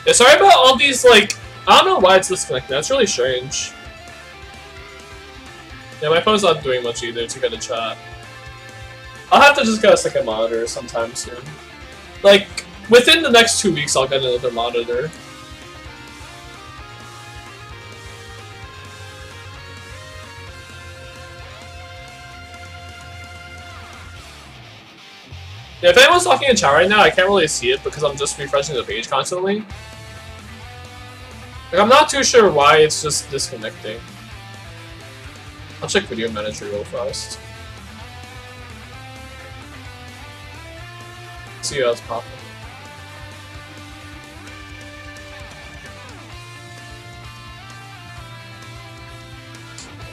Yeah, sorry about all these, like, I don't know why it's disconnected. That's really strange. Yeah, my phone's not doing much either to get a chat. I'll have to just get a second monitor sometime soon. Like, within the next 2 weeks, I'll get another monitor. Yeah, if anyone's talking in chat right now, I can't really see it because I'm just refreshing the page constantly. Like, I'm not too sure why it's just disconnecting. I'll check Video Manager real fast. See how it's popping.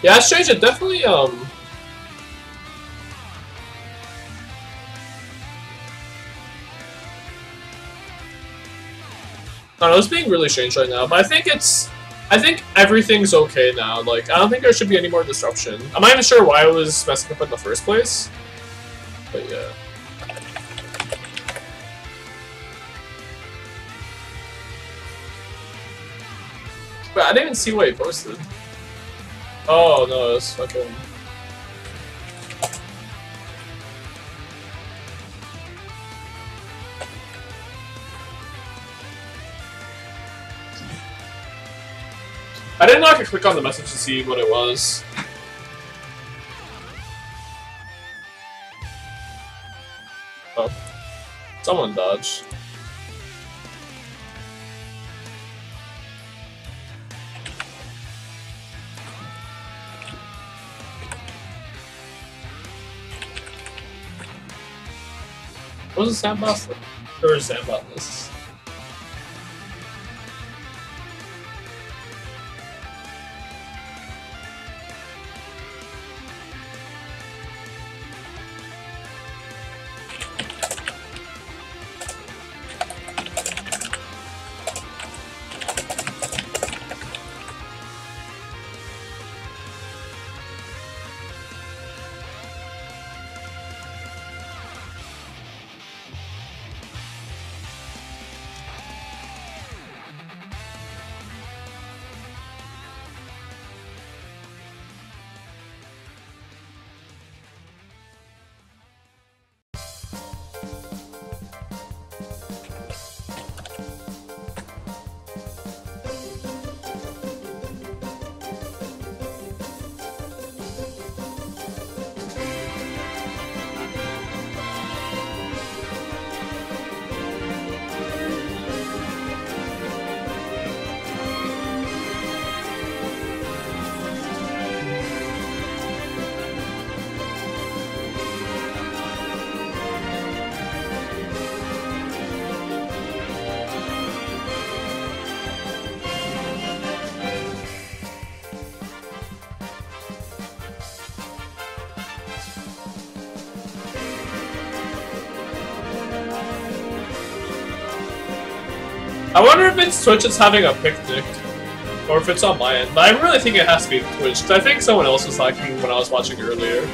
Yeah, it's strange. It definitely, I don't know, it's being really strange right now, but I think everything's okay now. Like, I don't think there should be any more disruption. I'm not even sure why it was messing up in the first place, but yeah. But I didn't even see what he posted. Oh no, it's fucking... I didn't know I could click on the message to see what it was. Oh. Someone dodged. What was the sandbox? There was a sandbox. I wonder if it's Twitch that's having a picnic, or if it's on my end, but I really think it has to be Twitch, because I think someone else was talking when I was watching earlier.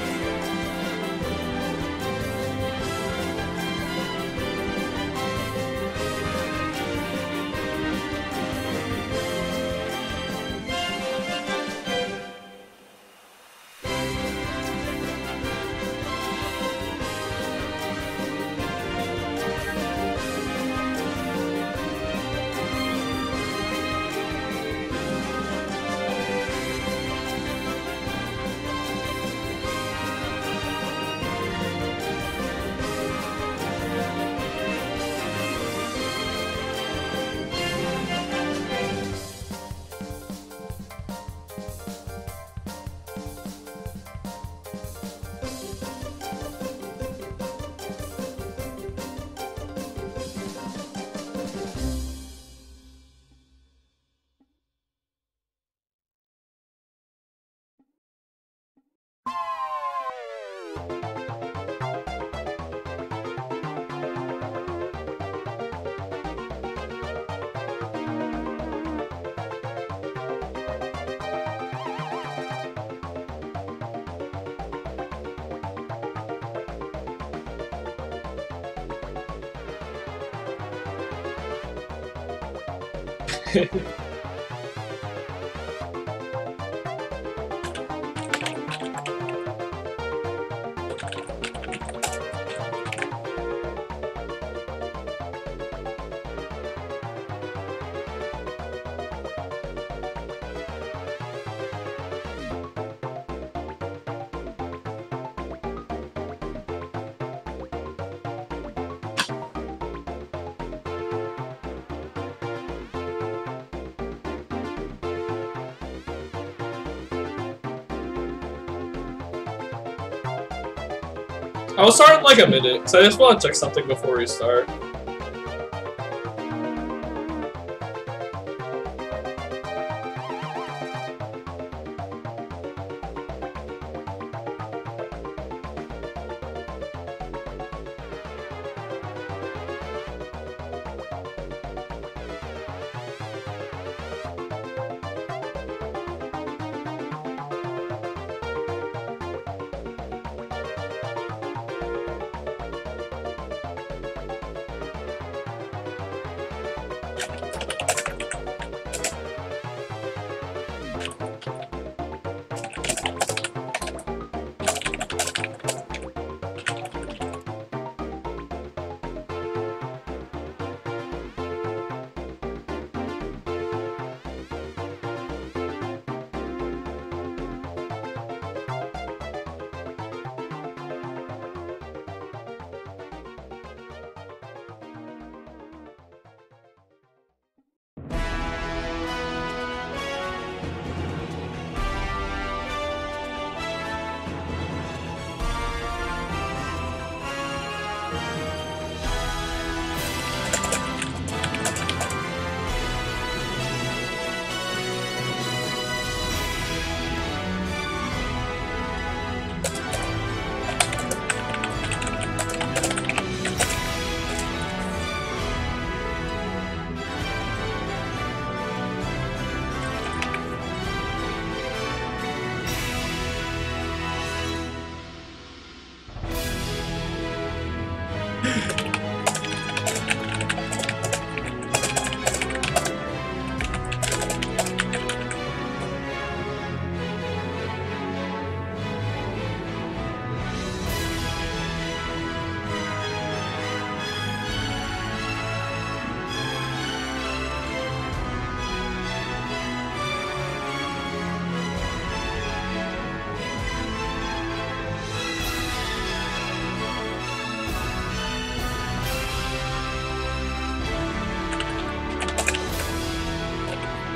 I'll start in like a minute, because I just want to check something before we start.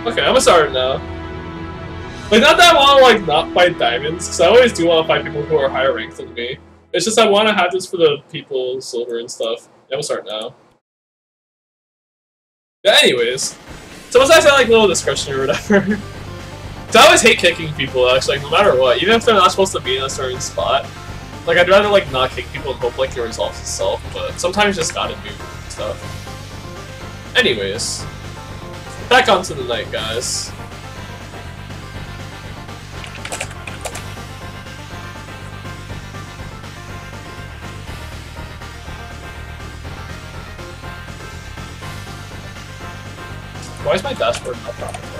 Okay, I'm gonna start now. Like, not that I want to, like, not fight diamonds, because I always do want to fight people who are higher ranked than me. It's just I want to have this for the people silver and stuff. Yeah, we'll start now. Yeah, anyways. So once I say, like, little discretion or whatever. So I always hate kicking people, actually, like, no matter what. Even if they're not supposed to be in a certain spot. Like, I'd rather, like, not kick people and hope, like, it resolves itself, but sometimes you just gotta do stuff. Anyways. Back onto the night, guys. Why is my dashboard not proper though?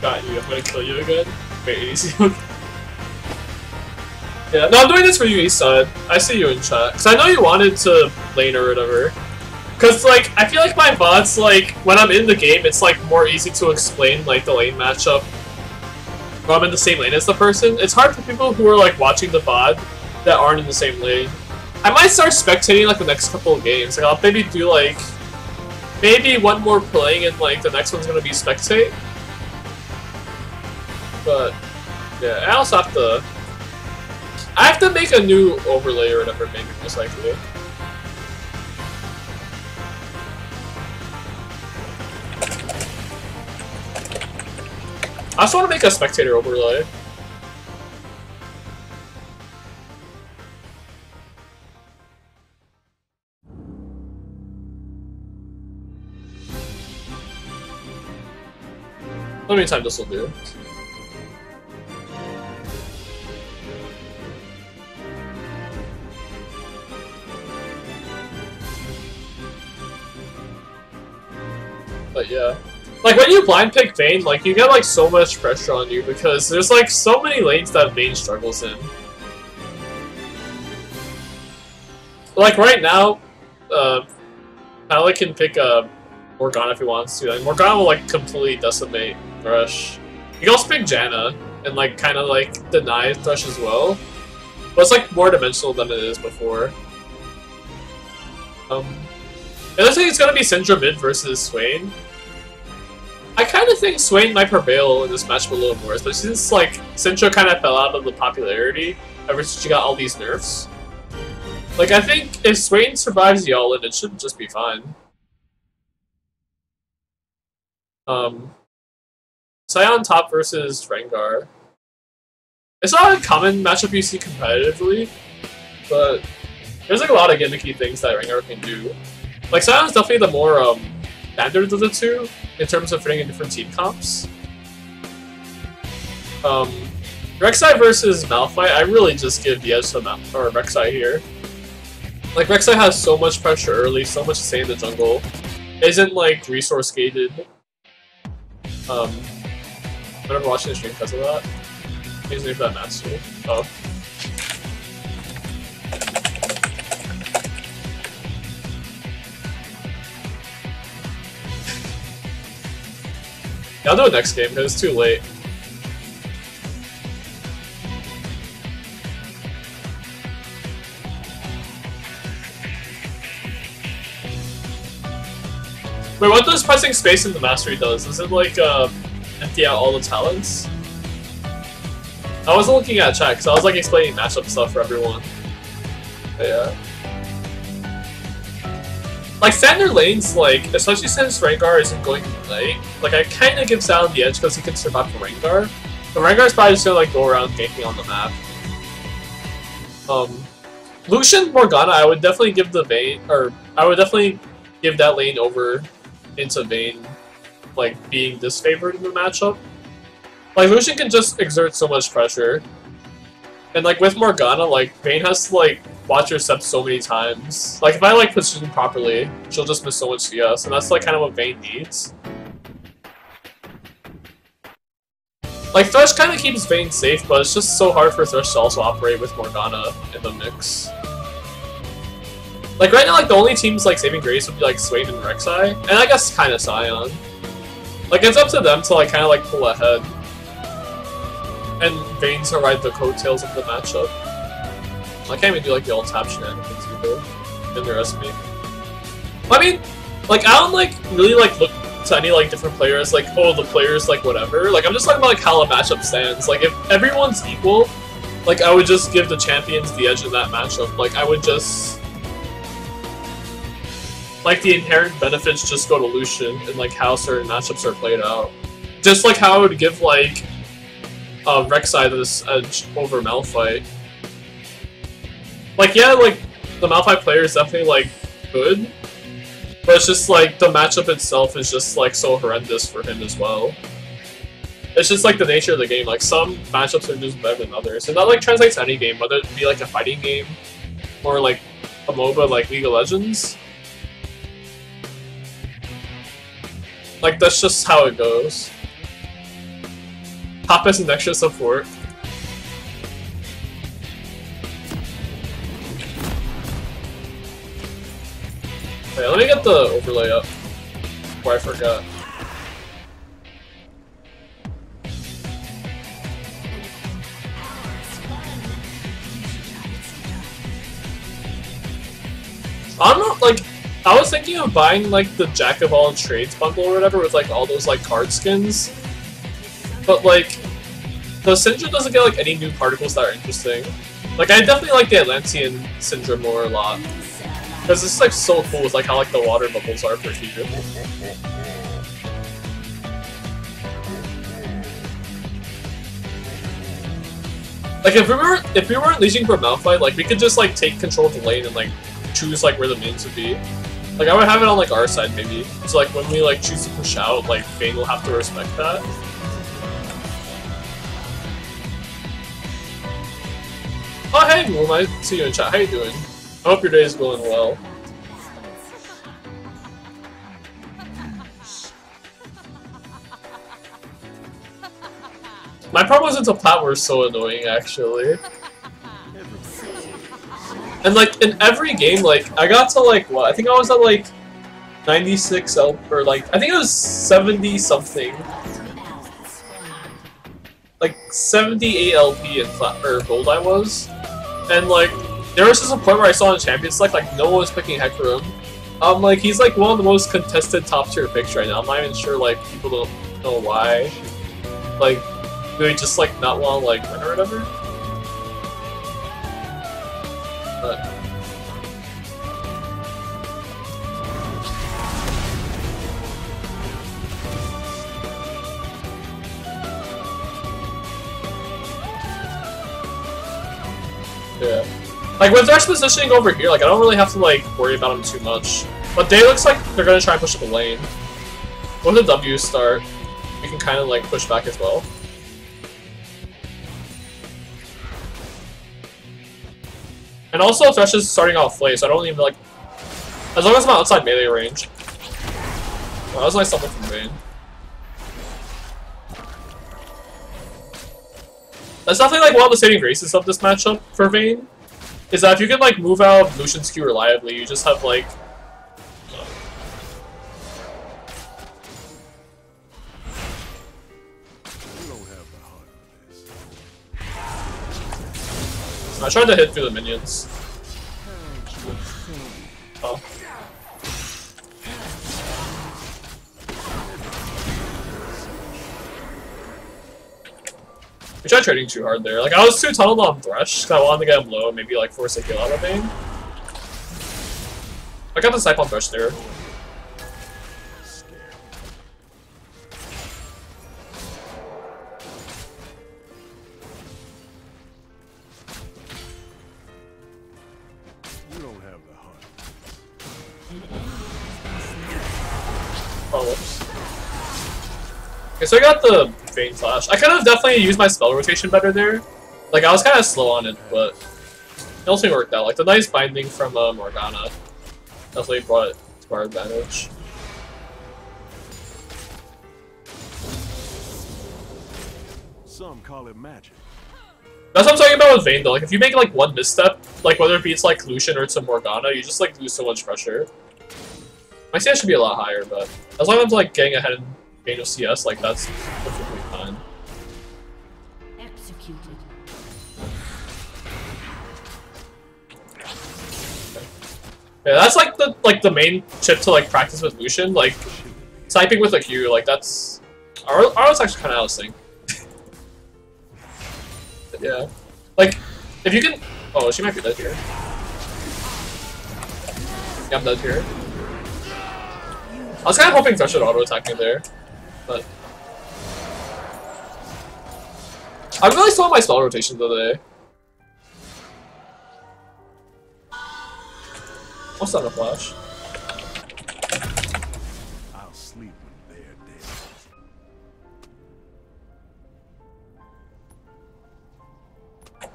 Got you, I'm gonna kill you again. Wait, easy. Yeah, no, I'm doing this for you, East Side. I see you in chat. Because I know you wanted to lane or whatever. Because, like, I feel like my VODs, like, when I'm in the game, it's, like, more easy to explain, like, the lane matchup when I'm in the same lane as the person. It's hard for people who are, like, watching the VOD that aren't in the same lane. I might start spectating like the next couple of games. Like I'll maybe do like maybe one more playing and like the next one's gonna be spectate. But yeah, I also have to make a new overlay or whatever, maybe most likely. I also want to make a spectator overlay. How many times this will do? But yeah. Like, when you blind pick Vayne, like, you get, like, so much pressure on you because there's, like, so many lanes that Vayne struggles in. Like, right now, Pally can pick, Morgana if he wants to. Like, Morgana will, like, completely decimate Thresh. You can also pick Janna and, like, kind of, like, deny Thresh as well. But it's, like, more dimensional than it is before. It looks like it's gonna be Syndra mid versus Swain. I kind of think Swain might prevail in this match a little more, especially since, like, Syndra kind of fell out of the popularity ever since she got all these nerfs. Like, I think if Swain survives the all-in, it should just be fine. Sion top versus Rengar. It's not a common matchup you see competitively, but there's, like, a lot of gimmicky things that Rengar can do. Like, Sion's definitely the more, standard of the two, in terms of fitting in different team comps. Rek'Sai versus Malphite, I really just give the edge to Rek'Sai here. Like, Rek'Sai has so much pressure early, so much to say in the jungle. Isn't, like, resource gated. I'm never watching the stream because of that. He's new for that master. Oh. Yeah, I'll do it next game because it's too late. Wait, what does pressing space in the mastery does? Is it like empty out all the talents? I wasn't looking at chat because I was like explaining matchup stuff for everyone. But yeah. Like, standard lanes, like, especially since Rengar isn't going late, like, I kind of give Sion the edge because he can survive for Rengar. But Rengar's probably just gonna, like, go around ganking on the map. Lucian Morgana, I would definitely give the Vayne, or I would definitely give that lane over into Vayne, like, being disfavored in the matchup. Like, Lucian can just exert so much pressure. And, like, with Morgana, like, Vayne has to, like, watch her steps so many times. Like, if I, like, position properly, she'll just miss so much CS, and that's, like, kind of what Vayne needs. Like, Thresh kind of keeps Vayne safe, but it's just so hard for Thresh to also operate with Morgana in the mix. Like, right now, like, the only teams, like, saving grace would be, like, Swain and Rek'Sai, and I guess kind of Sion. Like, it's up to them to, like, kind of, like, pull ahead. And Vayne to ride the coattails of the matchup. I can't even do, like, the all tap shenanigans either. Underestimate. I mean, like, I don't, like, really, like, look to any, like, different players, like, oh, the player's, like, whatever. Like, I'm just talking about, like, how a matchup stands. Like, if everyone's equal, like, I would just give the champions the edge in that matchup. Like, I would just... Like, the inherent benefits just go to Lucian and, like, how certain matchups are played out. Just like how I would give, like, Rek'Sai this edge over Malphite. Like, yeah, like, the Malphite player is definitely, like, good, but it's just, like, the matchup itself is just, like, so horrendous for him as well. It's just, like, the nature of the game. Like, some matchups are just better than others, and that, like, translates to any game, whether it be, like, a fighting game or, like, a MOBA like League of Legends. Like, that's just how it goes. Top has an extra support. Okay, let me get the overlay up before I forget. I'm not, like, I was thinking of buying, like, the Jack of All Trades bundle or whatever with, like, all those, like, card skins. But, like, the Syndrome doesn't get, like, any new particles that are interesting. Like, I definitely like the Atlantean Syndrome lore a lot. Because it's, like, so cool with, like, how, like, the water bubbles are for future. Like, if we weren't leashing for Malphite, like, we could just, like, take control of the lane and, like, choose, like, where the minions would be. Like, I would have it on, like, our side, maybe. So, like, when we, like, choose to push out, like, Vayne will have to respect that. Oh, hey, Moon, I see you in chat. How you doing? I hope your day is going well. My promos into plat were so annoying, actually. And, like, in every game, like, I got to, like, what? I think I was at, like, 96 or, like, I think it was 70-something. Like, 78 LP in plat or gold I was. And, like, there was just a point where I saw in Champions Select, like, no one was picking Hecarim. Like, he's, like, one of the most contested top-tier picks right now. I'm not even sure, like, people don't know why. Like, do they just, like, not want to, like, win or whatever? But... yeah. Like, with Thresh positioning over here, like, I don't really have to, like, worry about him too much. But they looks like they're gonna try and push up the lane. When the W's start, we can kind of, like, push back as well. And also, Thresh is starting off Flay, so I don't even, like... As long as I'm outside melee range. Oh, that was nice something from Vayne. That's definitely, like, one of the saving graces of this matchup for Vayne. Is that if you can, like, move out Lucian's Q reliably, you just have, like... I tried to hit through the minions. Oh. We tried trading too hard there. Like, I was too tunneled on Thresh, because I wanted to get him low and maybe, like, force a kill out of Vayne. I got the snipe on Thresh there. Oh, whoops. Okay, so I got the Vayne Flash. I could have definitely used my spell rotation better there. Like, I was kind of slow on it, but it also worked out. Like, the nice binding from Morgana definitely brought it to our advantage. Some call it magic. That's what I'm talking about with Vayne, though. Like, if you make, like, one misstep, like, whether it be it's, like, Lucian or it's a Morgana, you just, like, lose so much pressure. My CS should be a lot higher, but as long as I'm, like, getting ahead in game of CS, like, that's perfectly fine. Executed. Yeah, that's, like, the main tip to, like, practice with Lucian. Like, sniping with a Q, like, that's... Arro's actually kind of out of sync. Yeah. Like, if you can... Oh, she might be dead here. Yeah, I'm dead here. I was kind of hoping Thresh would auto-attack me there, but... I'm really slow on my spell rotation today. I'll start a flash. I'll sleep when they're dead.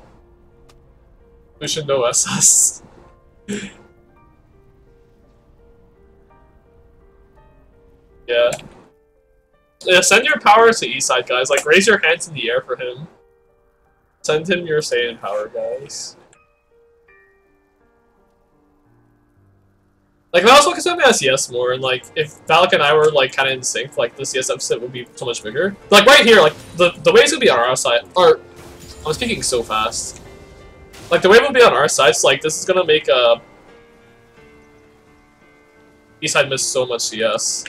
Lucian no SS. Yeah. Yeah, send your power to eSide, guys. Like, raise your hands in the air for him. Send him your Saiyan power, guys. Like, I was focused on my CS more, and, like, if Valak and I were, like, kind of in sync, like, the CS deficit would be so much bigger. Like, right here, like, the waves would be on our side. Or, I'm speaking so fast. Like, the wave would be on our side, so, like, this is gonna make, East side missed so much CS.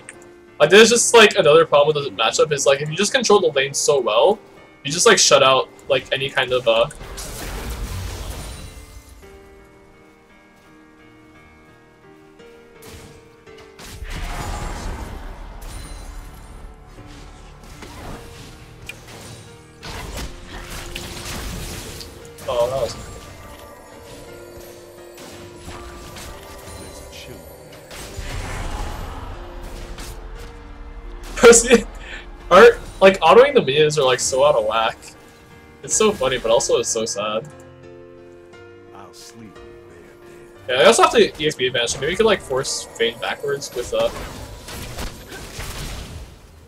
Like, there's just, like, another problem with the matchup is, like, if you just control the lane so well, you just, like, shut out, like, any kind of, Oh, that was... like, autoing the minions are, like, so out of whack. It's so funny, but also it's so sad. I'll sleep when Yeah, I also have the EXP advantage, so maybe we could, like, force Vayne backwards with, Oh,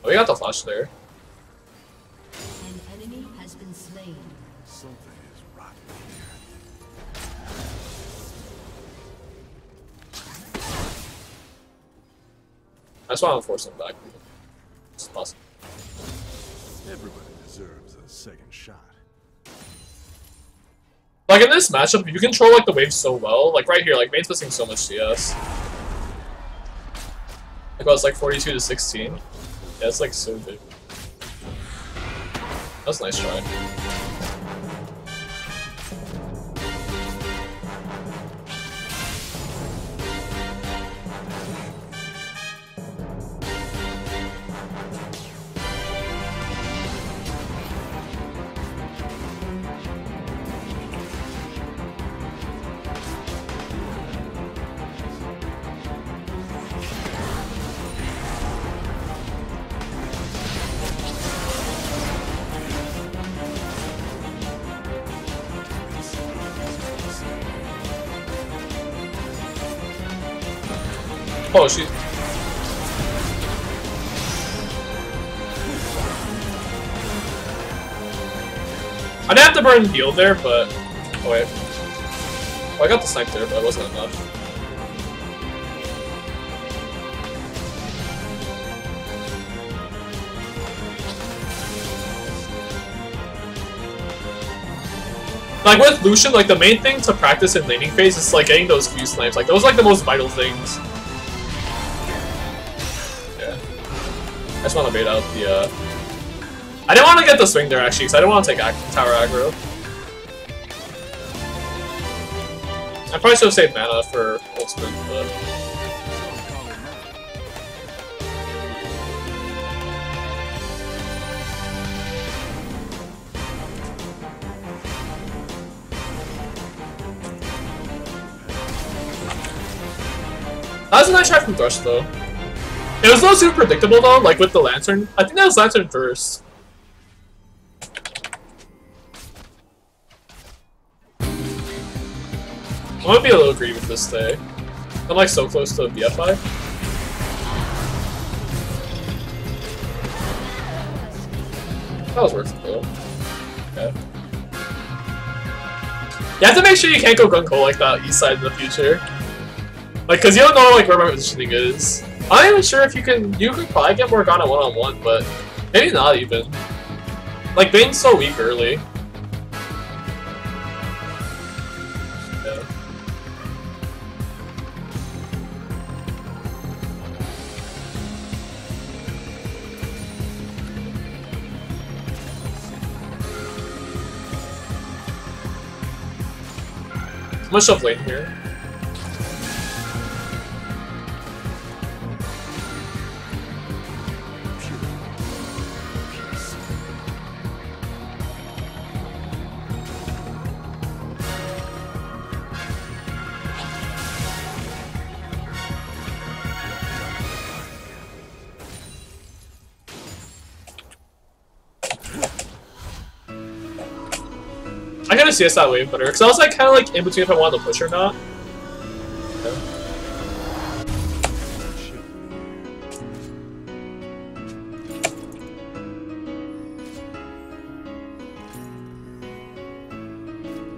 we got the flash there. An enemy has been slain. something is rotten I just want to force him back. It's possible. here. Everybody deserves a second shot. Like, in this matchup, if you control, like, the waves so well, like, right here, like, Vayne's missing so much CS. Like, well, it's like 42 to 16. Yeah, it's, like, so big. That's a nice try. Oh, she... I didn't have to burn heal there, but... Oh, wait. Oh, I got the snipe there, but it wasn't enough. Like, with Lucian, like, the main thing to practice in laning phase is, like, getting those few snipes. Like, those are, like, the most vital things. I just want to bait out the, I didn't want to get the swing there, actually, because I didn't want to take tower aggro. I probably should have saved mana for ultimate, but... That was a nice try from Thrush, though. It was not super predictable though, like with the Lantern. I think that was Lantern first. I'm gonna be a little greedy with this stay. I'm like so close to BFI. That was worth it though. Okay. You have to make sure you can't go gung-ho like that east side in the future. Like, cause you don't know like where my positioning is. I'm not even sure if you could probably get Morgana one-on-one, but maybe not even. Like, Vayne's so weak early. Yeah. I'm gonna shove lane here. I gotta CS that wave better, because I was like kind of like in between if I wanted to push or not. Okay.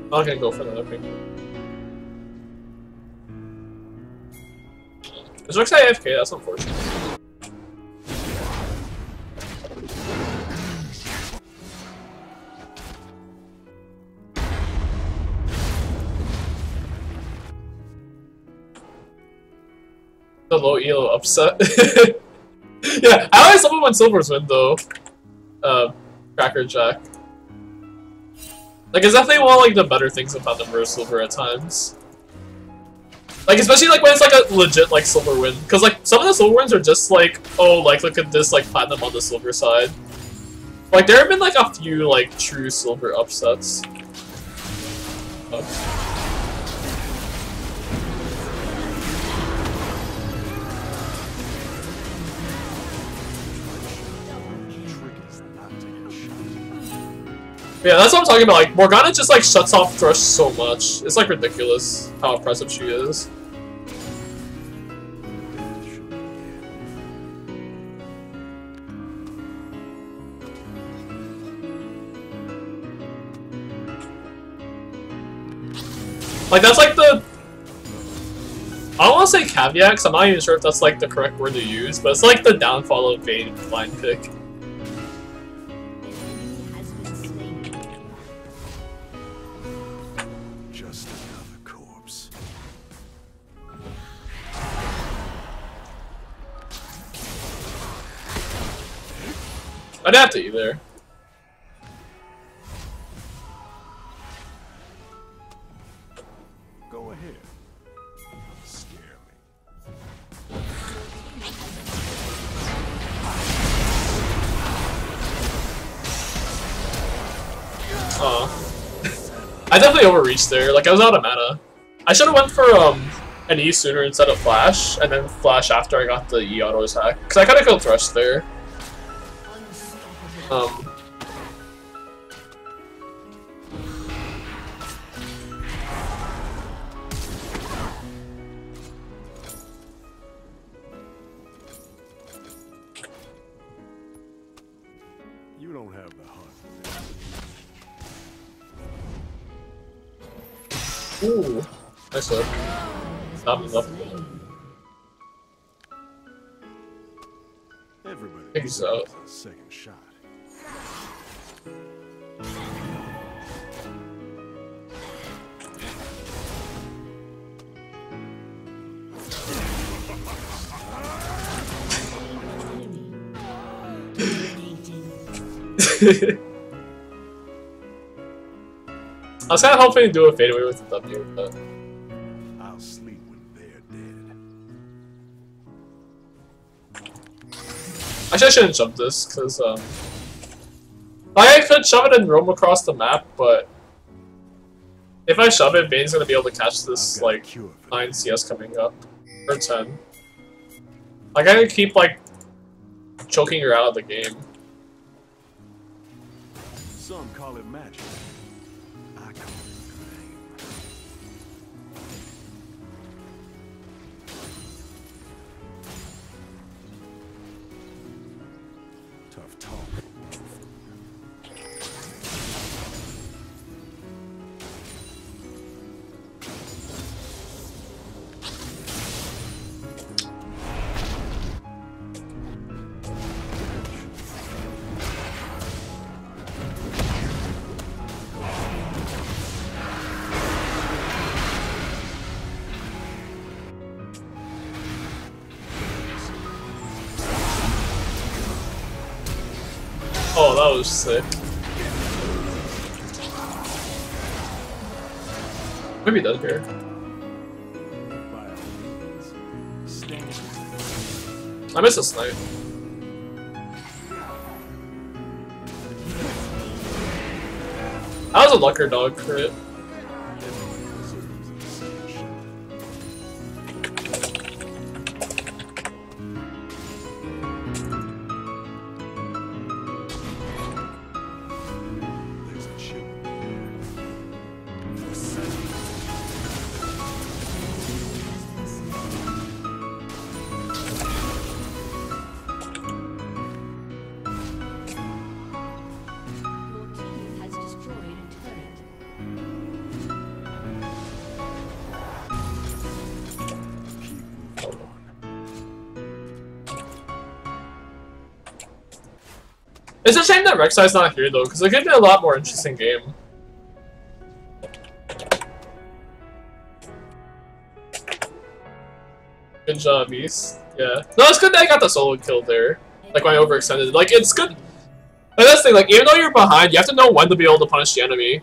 I'm not gonna go for that, okay. Is Rek'Sai AFK? That's unfortunate. The low elo upset. Yeah, I always love it when silvers win though. Cracker Jack. Like, it's definitely one of like the better things about number of silver at times. Like, especially like when it's like a legit like silver win, because like some of the silver wins are just like, oh, like look at this like platinum on the silver side. Like there have been like a few like true silver upsets. Oh. Yeah, that's what I'm talking about. Like, Morgana just like shuts off Thrush so much. It's like ridiculous how impressive she is. Like, that's like the... I don't want to say caveat, because I'm not even sure if that's like the correct word to use, but it's like the downfall of Vayne blind pick. I'd have to either. Go ahead. Scare me. I definitely overreached there. Like I was out of mana. I should have went for an E sooner instead of flash, and then flash after I got the E auto attack. Cause I could have killed Thrush there. You don't have the heart. Ooh, nice look. Stop him up. Everybody He's out. deserves a second shot. I was kind of hoping to do a fadeaway with the W, but I'll sleep when they're dead. actually I shouldn't jump this because like I could shove it and roam across the map, but if I shove it, Vayne's gonna be able to catch this like 9 CS coming up or 10. Like I gotta keep like choking her out of the game. Some call it magic. I call it flame. Tough talk. Oh, that was sick. Maybe does here. By all means, stand. I missed a snipe. That was a Lucker Dog crit. It's a shame that Rek'Sai's not here though, because it could be a lot more interesting game. Good job, Beast. Yeah. No, it's good that I got the solo kill there. Like when I overextended. Like it's good. And that's the thing, like even though you're behind, you have to know when to be able to punish the enemy.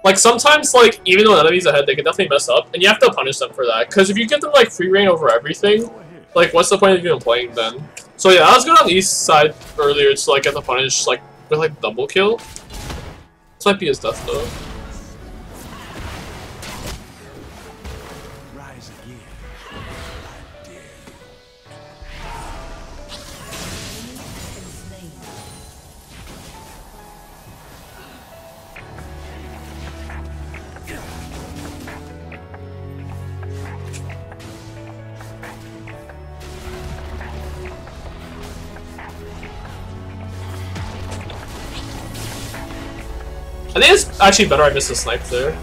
Like sometimes, like even though the enemy's ahead, they can definitely mess up, and you have to punish them for that. Because if you give them like free reign over everything, like what's the point of even playing then? So yeah, I was good on the east side earlier to like get the punish like with like double kill. This might be his death though. Rise again. I think it's actually better I missed a snipe there.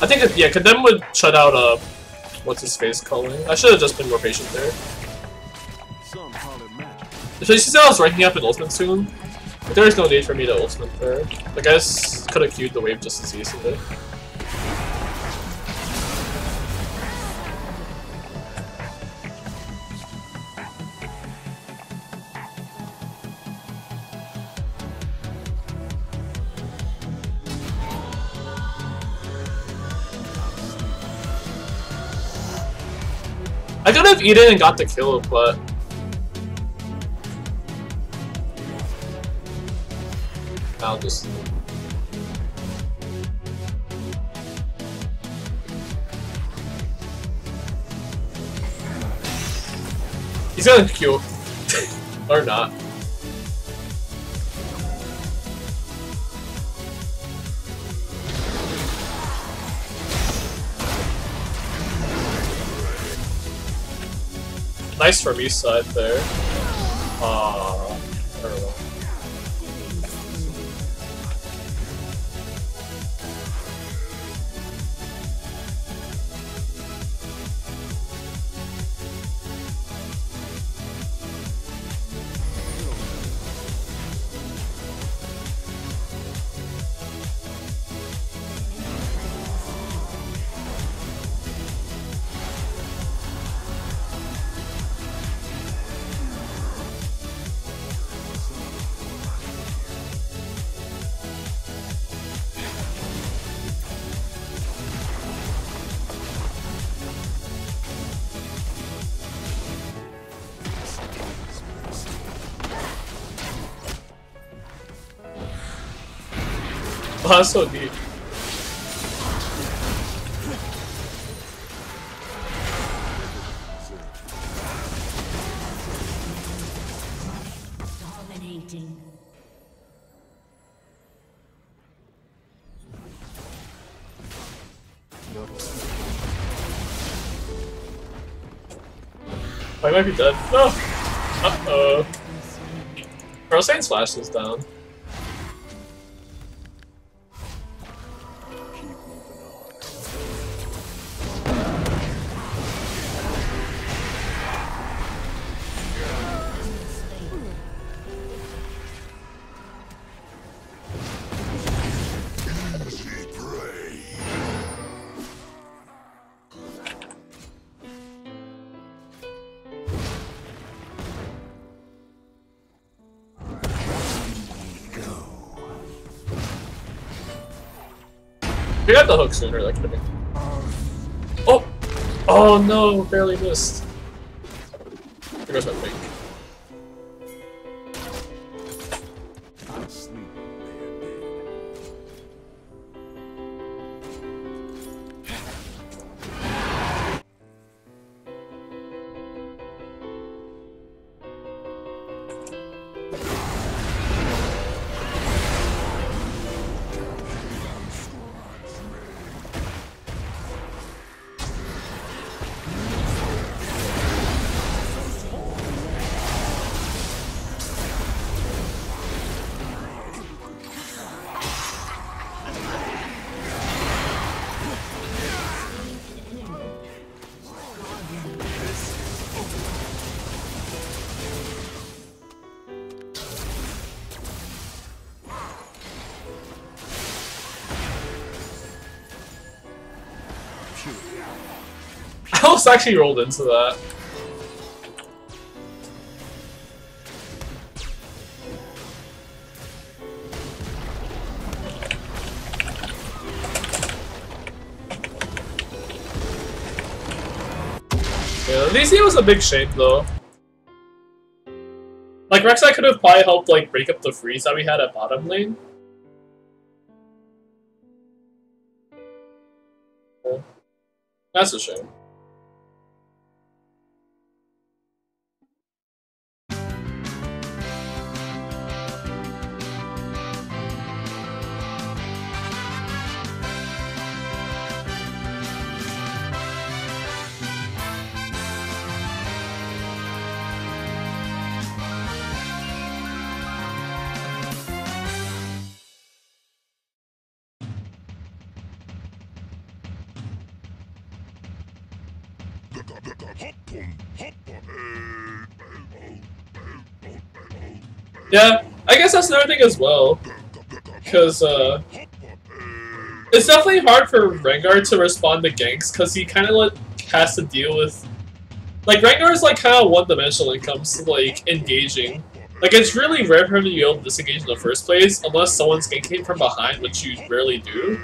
I think it, yeah, Condemn would shut out what's his face calling. I should have just been more patient there. Some call it magic. So you see I was ranking up in ultimate soon? But there is no need for me to ultimate there. Like I just could have queued the wave just as easily. I could have eaten and got the kill, but I'll just. He's gonna Q. Or not. Nice from east side there. I don't know. Oh, that's so deep. Dominating. I might be dead. No! Uh-oh. Rosane's flash is down. We got the hook sooner, that could have been. Oh! Oh no, barely missed. There goes my fake. almost actually rolled into that. Yeah, DC was a big shame though. Like Rek'Sai could have probably helped like break up the freeze that we had at bottom lane. Yeah. That's a shame. Yeah, I guess that's another thing as well, because it's definitely hard for Rengar to respond to ganks, because he kind of like has to deal with, like Rengar is like kind of one-dimensional when it comes to like engaging. Like it's really rare for him to be able to disengage in the first place, unless someone's ganking from behind, which you rarely do.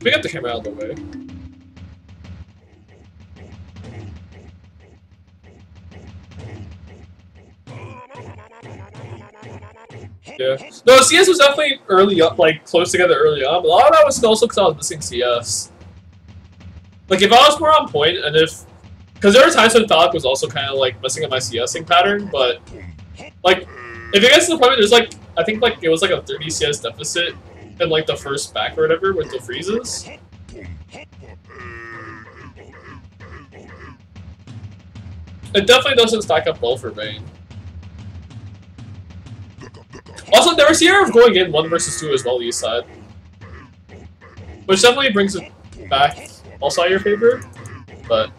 We got the camera out of the way. Yeah. No, CS was definitely early up, like close together early on, but a lot of that was also because I was missing CS. Like if I was more on point, and because there were times when Thalik was also kind of like messing up my CSing pattern, but like if it gets to the point where there's like, I think like it was like a 30 CS deficit in like the first back or whatever with the freezes. It definitely doesn't stack up well for Vayne. Also, there was the error of going in 1 versus 2 as well, east side. Which definitely brings it back also in your favor, but...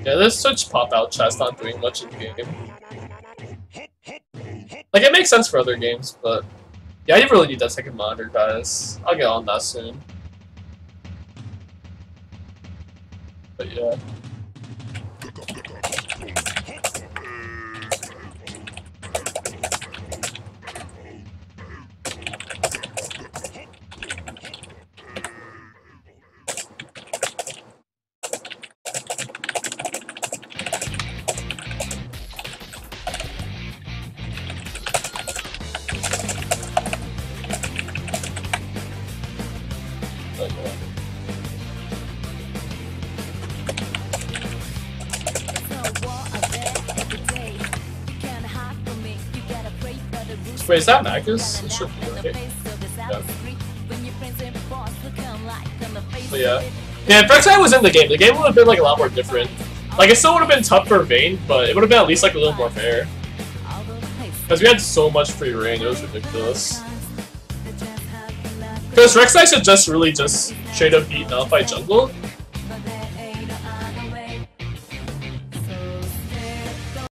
Yeah, this Switch pop-out chat's not doing much in game. Like, it makes sense for other games, but... Yeah, I really need that second monitor, guys. I'll get on that soon. But yeah. Wait, is that Magus? It should be, right? Yeah. But yeah. Yeah, if Rek'Sai was in the game would have been like a lot more different. Like, it still would have been tough for Vayne, but it would have been at least like a little more fair. Because we had so much free reign, it was ridiculous. Because Rek'Sai should just really just straight up beaten up by jungle.